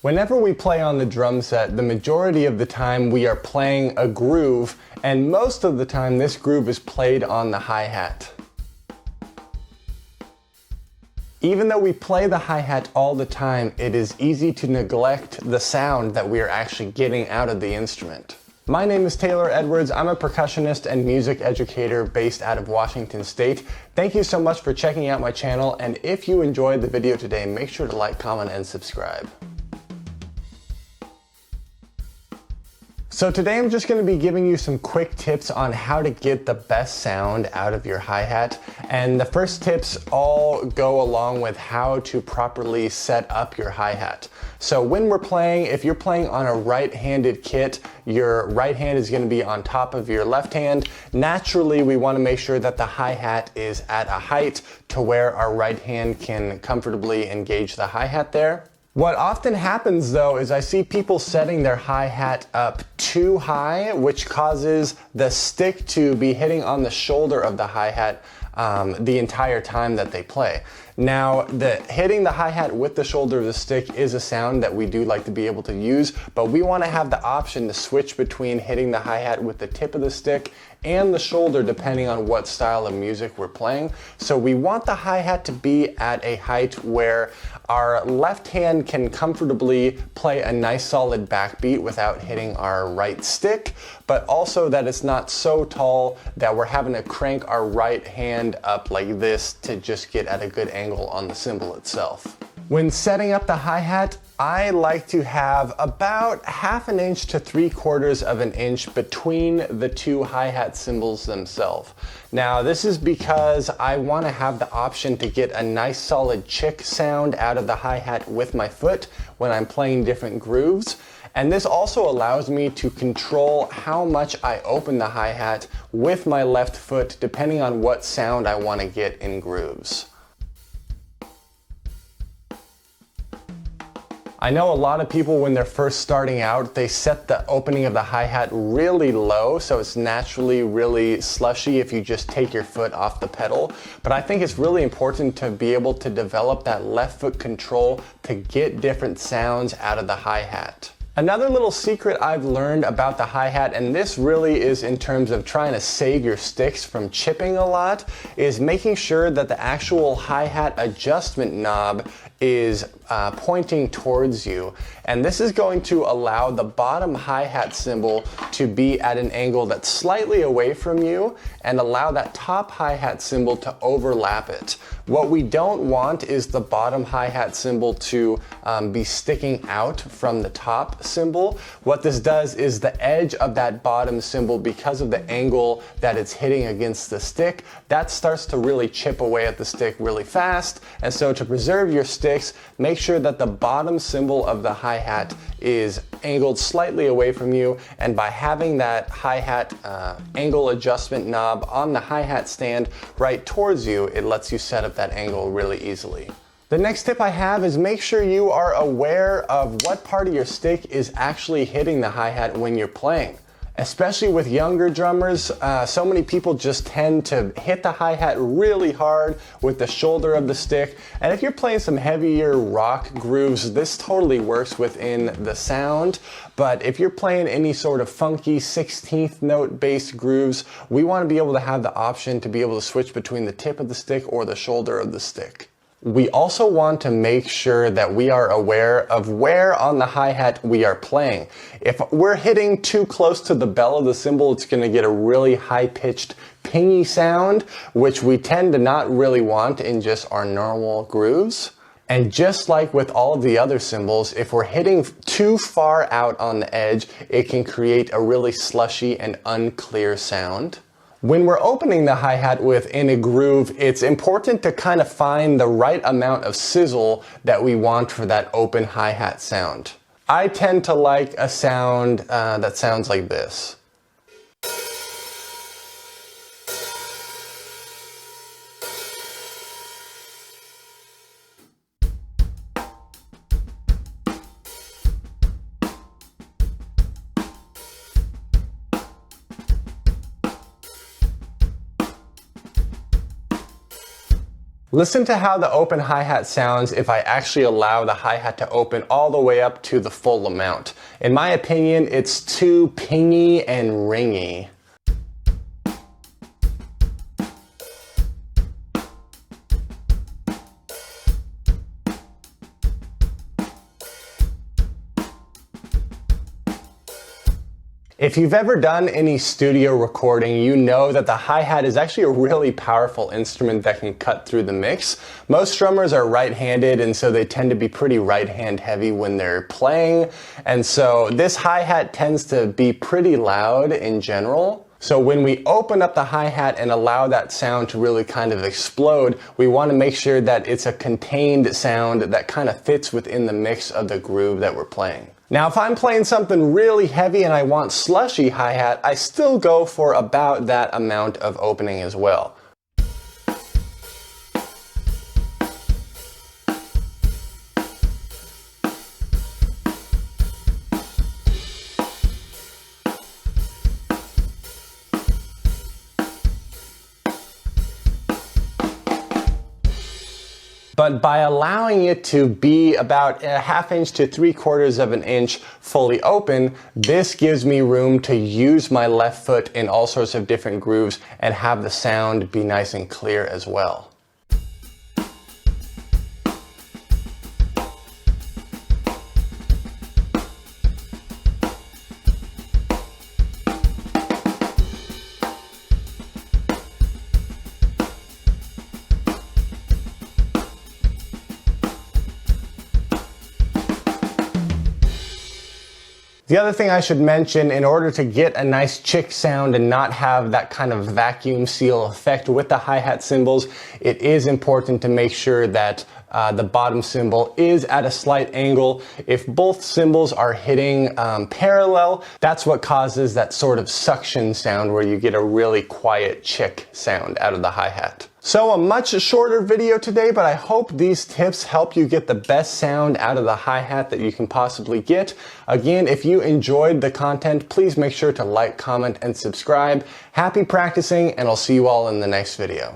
Whenever we play on the drum set, the majority of the time we are playing a groove, and most of the time this groove is played on the hi-hat. Even though we play the hi-hat all the time, it is easy to neglect the sound that we are actually getting out of the instrument. My name is Taylor Edwards. I'm a percussionist and music educator based out of Washington State. Thank you so much for checking out my channel, and if you enjoyed the video today, make sure to like, comment, and subscribe. So today I'm just going to be giving you some quick tips on how to get the best sound out of your hi-hat. And the first tips all go along with how to properly set up your hi-hat. So when we're playing, if you're playing on a right-handed kit, your right hand is going to be on top of your left hand. Naturally, we want to make sure that the hi-hat is at a height to where our right hand can comfortably engage the hi-hat there. What often happens though is I see people setting their hi-hat up too high, which causes the stick to be hitting on the shoulder of the hi-hat the entire time that they play. Now, hitting the hi-hat with the shoulder of the stick is a sound that we do like to be able to use, but we want to have the option to switch between hitting the hi-hat with the tip of the stick and the shoulder depending on what style of music we're playing. So we want the hi-hat to be at a height where our left hand can comfortably play a nice solid backbeat without hitting our right stick, but also that it's not so tall that we're having to crank our right hand up like this to just get at a good angle on the cymbal itself. When setting up the hi-hat, I like to have about 1/2 inch to 3/4 of an inch between the two hi-hat cymbals themselves. Now this is because I want to have the option to get a nice solid chick sound out of the hi-hat with my foot when I'm playing different grooves. And this also allows me to control how much I open the hi-hat with my left foot depending on what sound I want to get in grooves. I know a lot of people when they're first starting out, they set the opening of the hi-hat really low, so it's naturally really slushy if you just take your foot off the pedal. But I think it's really important to be able to develop that left foot control to get different sounds out of the hi-hat. Another little secret I've learned about the hi-hat, and this really is in terms of trying to save your sticks from chipping a lot, is making sure that the actual hi-hat adjustment knob is pointing towards you. And this is going to allow the bottom hi-hat cymbal to be at an angle that's slightly away from you and allow that top hi-hat cymbal to overlap it. What we don't want is the bottom hi-hat cymbal to be sticking out from the top cymbal. What this does is the edge of that bottom cymbal, because of the angle that it's hitting against the stick, that starts to really chip away at the stick really fast. And so to preserve your sticks, make sure that the bottom cymbal of the hi-hat is angled slightly away from you, and by having that hi-hat angle adjustment knob on the hi-hat stand right towards you, it lets you set up that angle really easily. The next tip I have is make sure you are aware of what part of your stick is actually hitting the hi-hat when you're playing. Especially with younger drummers, so many people just tend to hit the hi-hat really hard with the shoulder of the stick. And if you're playing some heavier rock grooves, this totally works within the sound. But if you're playing any sort of funky 16th note bass grooves, we want to be able to have the option to be able to switch between the tip of the stick or the shoulder of the stick. We also want to make sure that we are aware of where on the hi-hat we are playing. If we're hitting too close to the bell of the cymbal, it's going to get a really high-pitched pingy sound, which we tend to not really want in just our normal grooves. And just like with all of the other cymbals, if we're hitting too far out on the edge, it can create a really slushy and unclear sound. When we're opening the hi-hat within a groove, it's important to kind of find the right amount of sizzle that we want for that open hi-hat sound. I tend to like a sound that sounds like this. Listen to how the open hi-hat sounds if I actually allow the hi-hat to open all the way up to the full amount. In my opinion, it's too pingy and ringy. If you've ever done any studio recording, you know that the hi-hat is actually a really powerful instrument that can cut through the mix. Most drummers are right-handed, and so they tend to be pretty right-hand heavy when they're playing. And so this hi-hat tends to be pretty loud in general. So when we open up the hi-hat and allow that sound to really kind of explode, we want to make sure that it's a contained sound that kind of fits within the mix of the groove that we're playing. Now, if I'm playing something really heavy and I want slushy hi-hat, I still go for about that amount of opening as well. But by allowing it to be about a ½ inch to 3/4 of an inch fully open, this gives me room to use my left foot in all sorts of different grooves and have the sound be nice and clear as well. The other thing I should mention, in order to get a nice chick sound and not have that kind of vacuum seal effect with the hi-hat cymbals, it is important to make sure that the bottom cymbal is at a slight angle. If both cymbals are hitting parallel, that's what causes that sort of suction sound where you get a really quiet chick sound out of the hi-hat. So a much shorter video today, but I hope these tips help you get the best sound out of the hi-hat that you can possibly get. Again, if you enjoyed the content, please make sure to like, comment, and subscribe. Happy practicing, and I'll see you all in the next video.